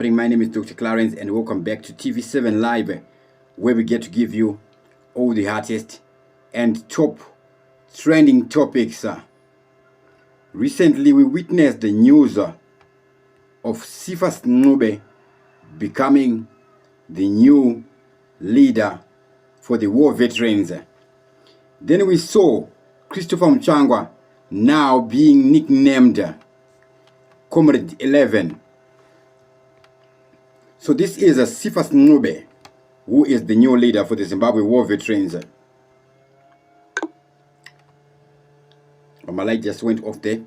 My name is Dr. Clarence and welcome back to TV7 Live, where we get to give you all the hottest and top trending topics. Recently, we witnessed the news of Cephas Ncube becoming the new leader for the war veterans. Then we saw Christopher Mutsvangwa now being nicknamed Comrade 11. So this is a Cephas Ncube, who is the new leader for the Zimbabwe war veterans. Oh, my light just went off there.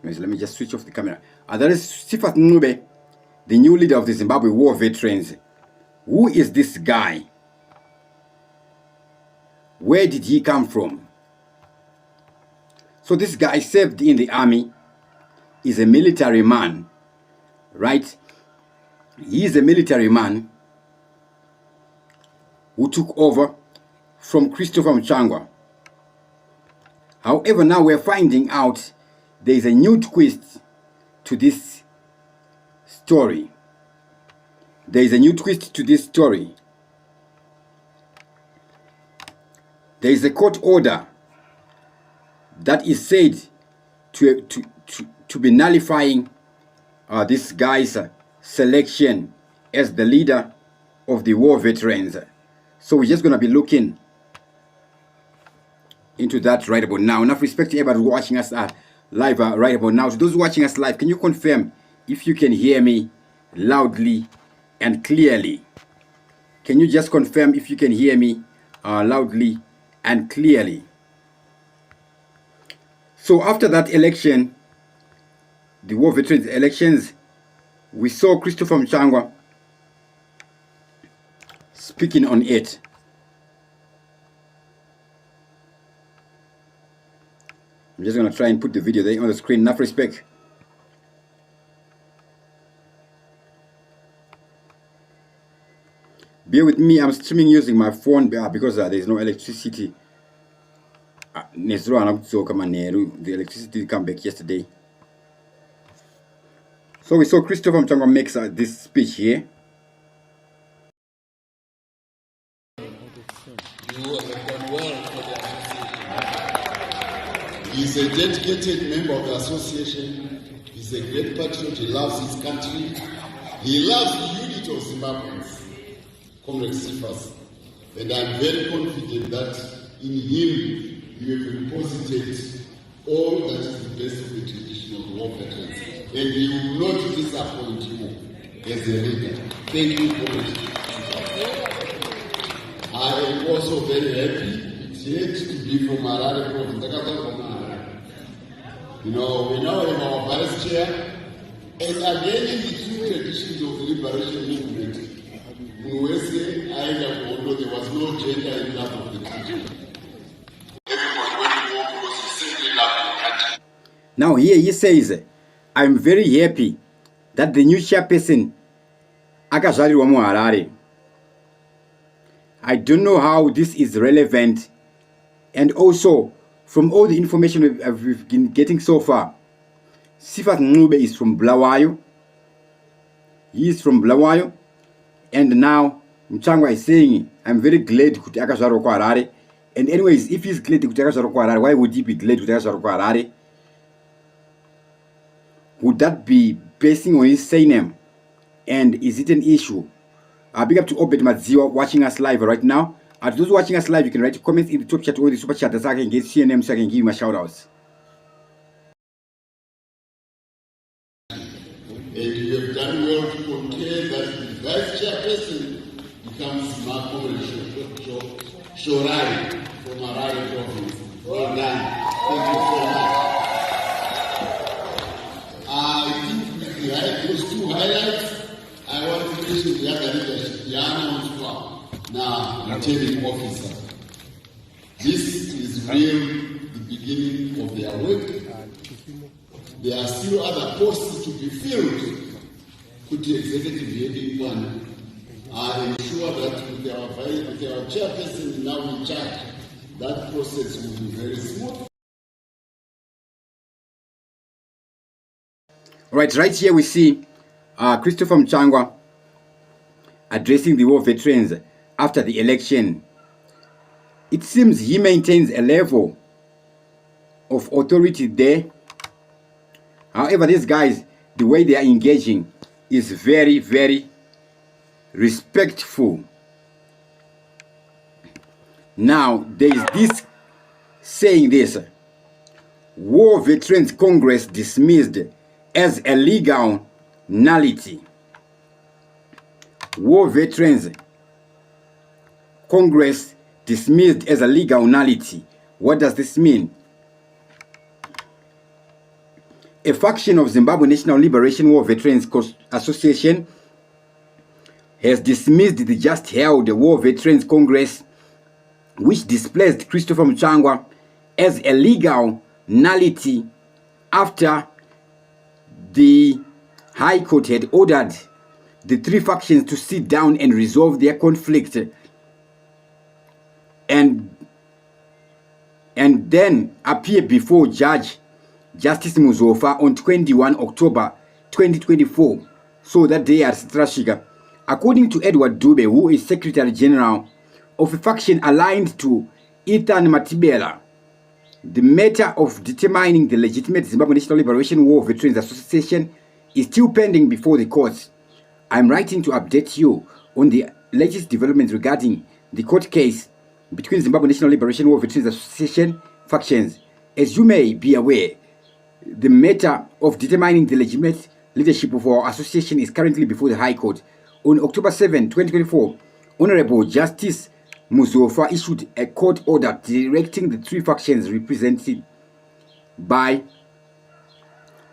Let me just switch off the camera. That is Cephas Ncube, the new leader of the Zimbabwe war veterans. Who is this guy? Where did he come from? So this guy served in the army, is a military man. Right? He is a military man who took over from Christopher Mutsvangwa. However, now we're finding out there is a new twist to this story. There is a new twist to this story. There is a court order that is said to be nullifying this guy's selection as the leader of the war veterans. So we're just going to be looking into that right about now. Enough respect to everybody watching us live right about now. To those watching us live, can you confirm if you can hear me loudly and clearly? Can you just confirm if you can hear me loudly and clearly? So after that election, the war veterans elections, we saw Christopher Mutsvangwa speaking on it. I'm just going to try and put the video there on the screen. Enough respect. Bear with me, I'm streaming using my phone because there's no electricity. The electricity came back yesterday. So we saw Christopher Mutsvangwa makes this speech here. You have done well for the association. He's a dedicated member of the association. He's a great patriot. He loves his country. He loves the unity of Zimbabweans, Comrade Cephas. And I'm very confident that in him you have deposited all that is the best of the tradition of the war veterans. And he will not disappoint you as a leader. Thank you for it. I am also very happy. It's yet to be from Harare province. You know, we now have our vice chair. And again, in the true traditions of the liberation movement, in Western Island, although there was no gender in love of the country. Everybody went to war because he simply loved the country. Now here he says, I'm very happy that the new chairperson akazvarirwa muHarare. I don't know how this is relevant, and also from all the information we've been getting so far, Cephas Ncube is from Bulawayo. He is from Bulawayo, and now Mutsvangwa is saying, I'm very glad kuti akazvarwa kuHarare. And anyways, if he's glad kuti akazvarwa kuHarare, why would he be glad kuti akazvarwa kuHarare? Would that be basing on his surname? And is it an issue? Big up to Obed Madziwa watching us live right now. To those watching us live, you can write comments in the top chat or the super chat so I can get CNM so I can give you my shout outs. And you have done well to compare that the vice chairperson becomes Marco Shorari from Harare province. Well done. Thank you so much. I think with those two highlights, I want to mention the other leadership, Yana Mutsvangwa, now returning officer. This is really the beginning of their work. There are still other posts to be filled. Could the executive heading one? I am sure that with our chairperson now in charge, that process will be very smooth. Right here we see Christopher Mutsvangwa addressing the war veterans after the election. It seems he maintains a level of authority there. However, these guys, the way they are engaging is very, very respectful. Now, there is this saying this: War Veterans Congress dismissed as a legal nullity. War Veterans Congress dismissed as a legal nullity. What does this mean? A faction of Zimbabwe National Liberation War Veterans Association has dismissed the just held War Veterans Congress, which displaced Christopher Mutsvangwa, as a legal nullity after the High Court had ordered the three factions to sit down and resolve their conflict, and then appear before Justice Muzofa on 21 October 2024. So that day at Strashiga. According to Edward Dube, who is Secretary General of a faction aligned to Ethan Matibela, the matter of determining the legitimate Zimbabwe National Liberation War Veterans Association is still pending before the courts. I'm writing to update you on the latest developments regarding the court case between Zimbabwe National Liberation War Veterans Association factions. As you may be aware, the matter of determining the legitimate leadership of our association is currently before the High Court. On October 7, 2024, Honorable Justice Muzofa issued a court order directing the three factions represented by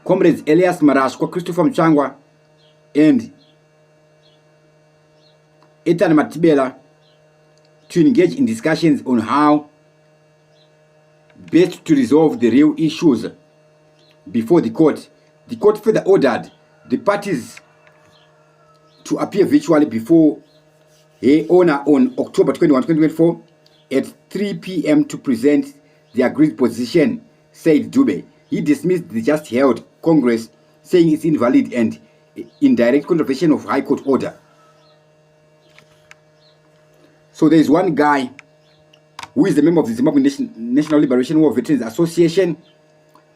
Comrades Elias Marashwa, Christopher Mutsvangwa, and Ethan Matibela to engage in discussions on how best to resolve the real issues before the court. The court further ordered the parties to appear virtually before her owner on October 21, 2024 at 3 p.m. to present the agreed position, said Dube. He dismissed the just held Congress, saying it's invalid and in direct contravention of High Court order. So there is one guy who is the member of the Zimbabwe National Liberation War Veterans Association.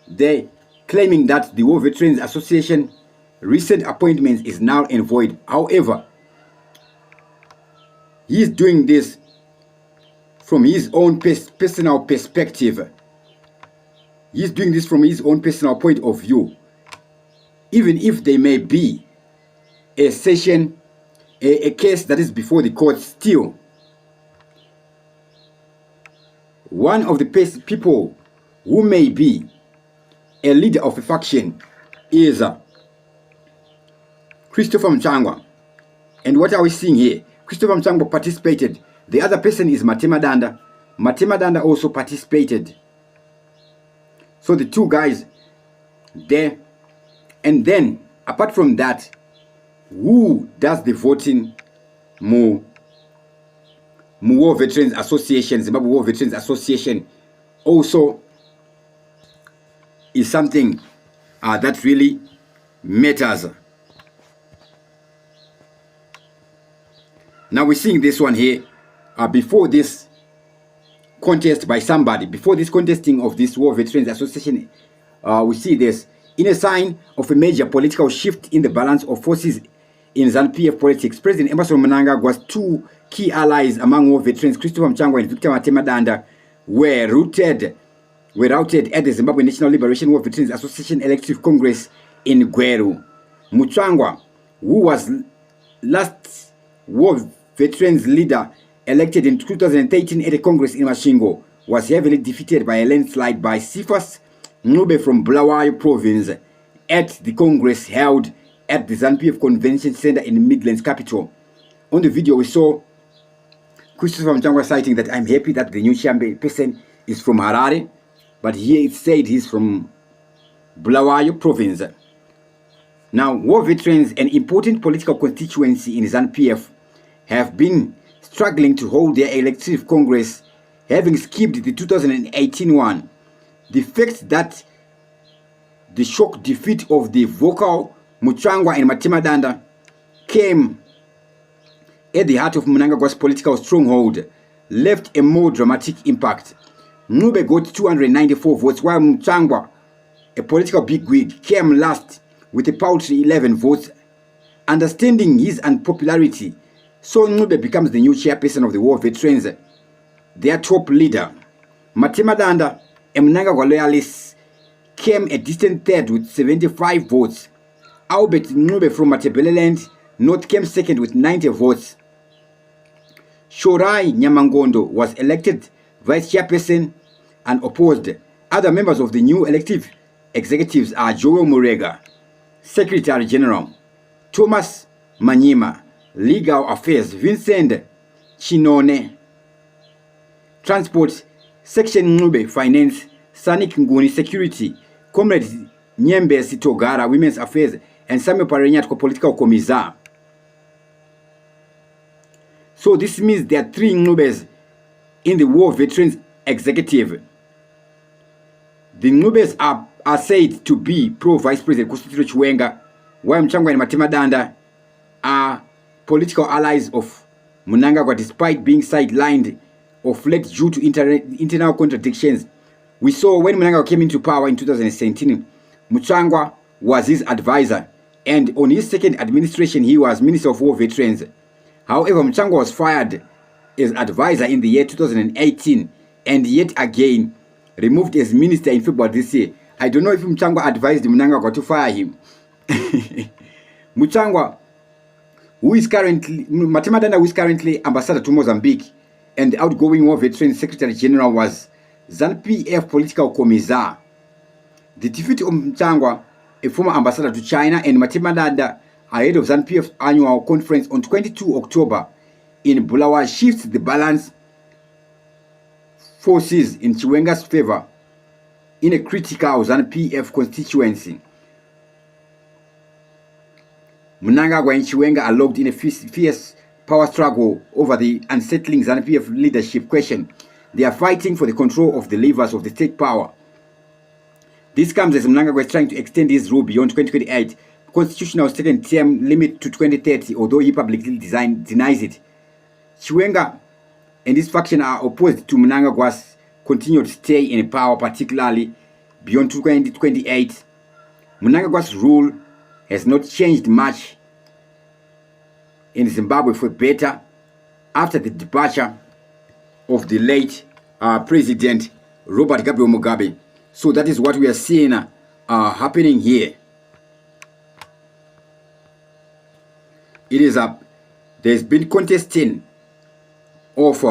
They claiming that the War Veterans Association recent appointments is null and void. However, he is doing this from his own personal perspective. He is doing this from his own personal point of view. Even if there may be a session, a case that is before the court, still one of the people who may be a leader of a faction is Christopher Mutsvangwa. And what are we seeing here? Christopher Mutsvangwa participated. The other person is Matema Danda. Matema Danda also participated. So the two guys there. And then, apart from that, who does the voting? War Veterans Association, Zimbabwe War Veterans Association also is something that really matters. Now we're seeing this one here before this contest by somebody, before this contesting of this War Veterans Association, we see this in a sign of a major political shift in the balance of forces in ZANU-PF politics. President Emmerson Mnangagwa's two key allies among war veterans, Christopher Mutsvangwa and Victor Matema Danda, were routed at the Zimbabwe National Liberation War Veterans Association Elective Congress in Gweru. Mutsvangwa, who was last war veterans leader elected in 2013 at a Congress in Masvingo, was heavily defeated by a landslide by Cephas Ncube from Bulawayo province at the Congress held at the ZANU-PF Convention Center in the Midlands capital. On the video, we saw Christopher Mutsvangwa citing that I'm happy that the new champion person is from Harare, but here it said he's from Bulawayo province. Now, war veterans, an important political constituency in ZANU-PF, have been struggling to hold their elective congress, having skipped the 2018 one. The fact that the shock defeat of the vocal Mutsvangwa and Matimadanda came at the heart of Mnangagwa's political stronghold, left a more dramatic impact. Ncube got 294 votes, while Mutsvangwa, a political bigwig, came last with a paltry 11 votes. Understanding his unpopularity, so Ncube becomes the new chairperson of the war veterans, their top leader. Matimadanda, a Mnangagwa loyalist, came a distant third with 75 votes. Albert Ncube from Matebeleland North came second with 90 votes. Shorai Nyamangondo was elected vice chairperson and opposed. Other members of the new elective executives are Joel Murega, Secretary General, Thomas Manyima, Legal Affairs, Vincent Chinone, Transport, Section Ncube, Finance, Sanik Nguni, Security, Comrade Nyembe Sitogara, Women's Affairs, and Samuel Parenyatko, Political Commissar. So this means there are 3 Ncubes in the War Veterans Executive. The Ncubes are said to be pro-Vice President Kositiro Chiwenga, while Mutsvangwa and Matimadanda are political allies of Mnangagwa despite being sidelined or fled due to internal contradictions. We saw when Mnangagwa came into power in 2017, Mutsvangwa was his advisor, and on his second administration he was Minister of War Veterans. However, Mutsvangwa was fired as advisor in the year 2018 and yet again removed as minister in February this year. I don't know if Mutsvangwa advised Mnangagwa to fire him. Mutsvangwa, Matimadanda, who is currently ambassador to Mozambique, and the outgoing War Veterans Secretary General, was ZANU-PF political commissar. The defeat of Mutsvangwa, a former ambassador to China, and Matimadanda ahead of ZANU-PF's annual conference on 22 October in Bulawayo shifts the balance forces in Chiwenga's favor in a critical ZANU-PF constituency. Mnangagwa and Chiwenga are locked in a fierce power struggle over the unsettling ZANU-PF leadership question. They are fighting for the control of the levers of the state power. This comes as Mnangagwa is trying to extend his rule beyond 2028, constitutional second term limit to 2030, although he publicly denies it. Chiwenga and his faction are opposed to Mnangagwa's continued stay in power, particularly beyond 2028. Mnangagwa's rule has not changed much in Zimbabwe for better after the departure of the late President Robert Gabriel Mugabe. So that is what we are seeing happening here. It is there's been contesting of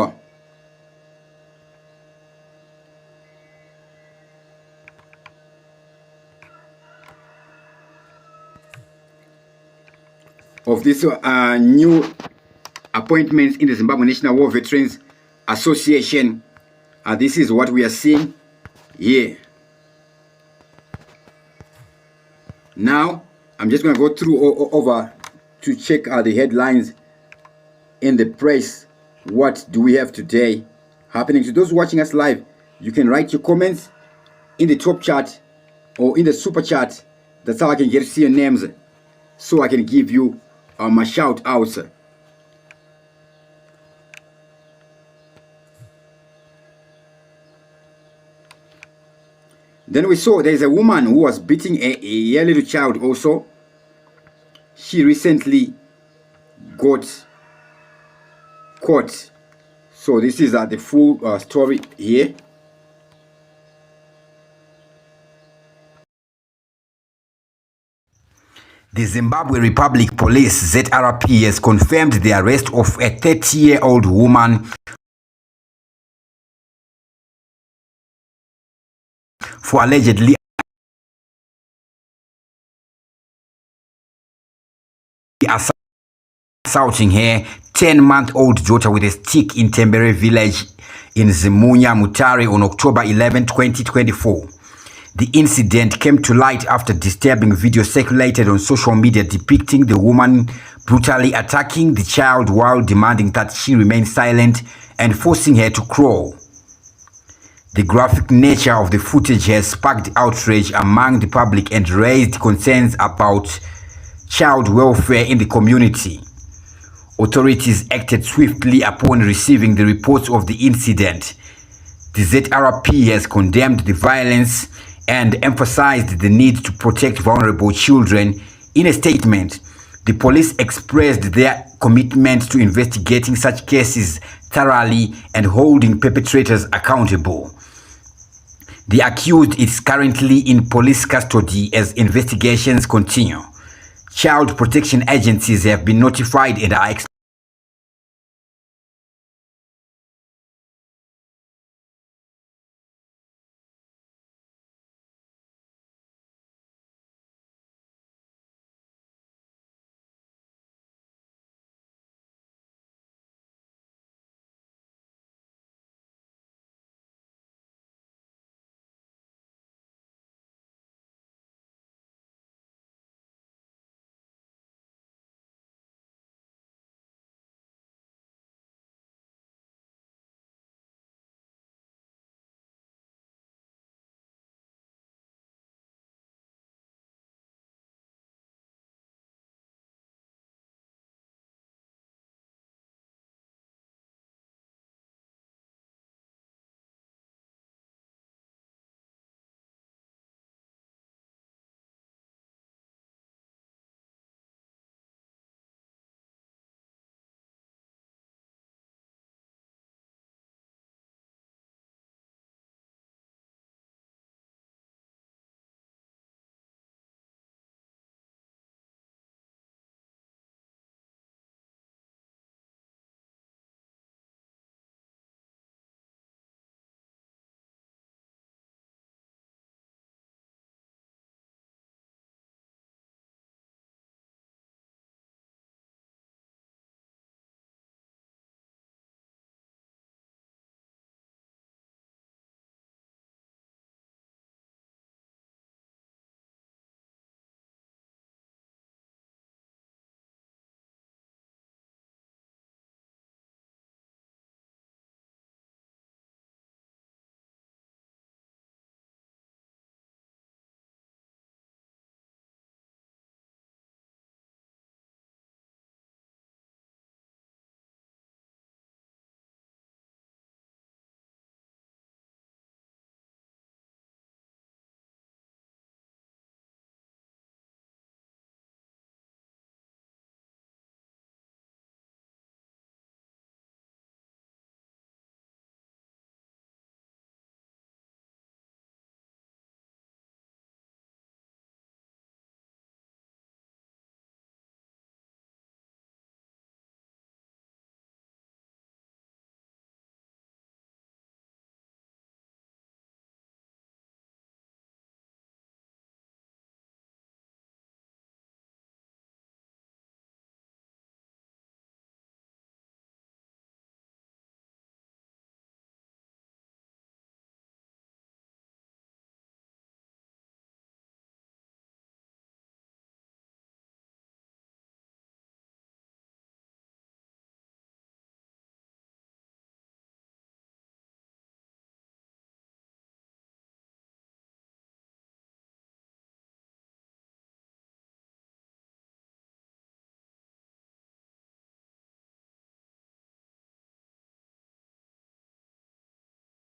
this new appointments in the Zimbabwe National War Veterans Association. This is what we are seeing here. Now, I'm just going to go through over to check the headlines in the press. What do we have today happening? To those watching us live, you can write your comments in the top chat or in the super chat. That's how I can get to see your names, so I can give you my shout outs. Then we saw there's a woman who was beating a little child also. She recently got caught. So this is the full story here. The Zimbabwe Republic Police, ZRP, has confirmed the arrest of a 30-year-old woman for allegedly assaulting her 10-month-old daughter with a stick in Tembere village in Zimunya, Mutare on October 11, 2024. The incident came to light after disturbing video circulated on social media depicting the woman brutally attacking the child while demanding that she remain silent and forcing her to crawl. The graphic nature of the footage has sparked outrage among the public and raised concerns about child welfare in the community. Authorities acted swiftly upon receiving the reports of the incident. The ZRP has condemned the violence and emphasized the need to protect vulnerable children. In a statement, the police expressed their commitment to investigating such cases thoroughly and holding perpetrators accountable. The accused is currently in police custody as investigations continue. Child protection agencies have been notified and are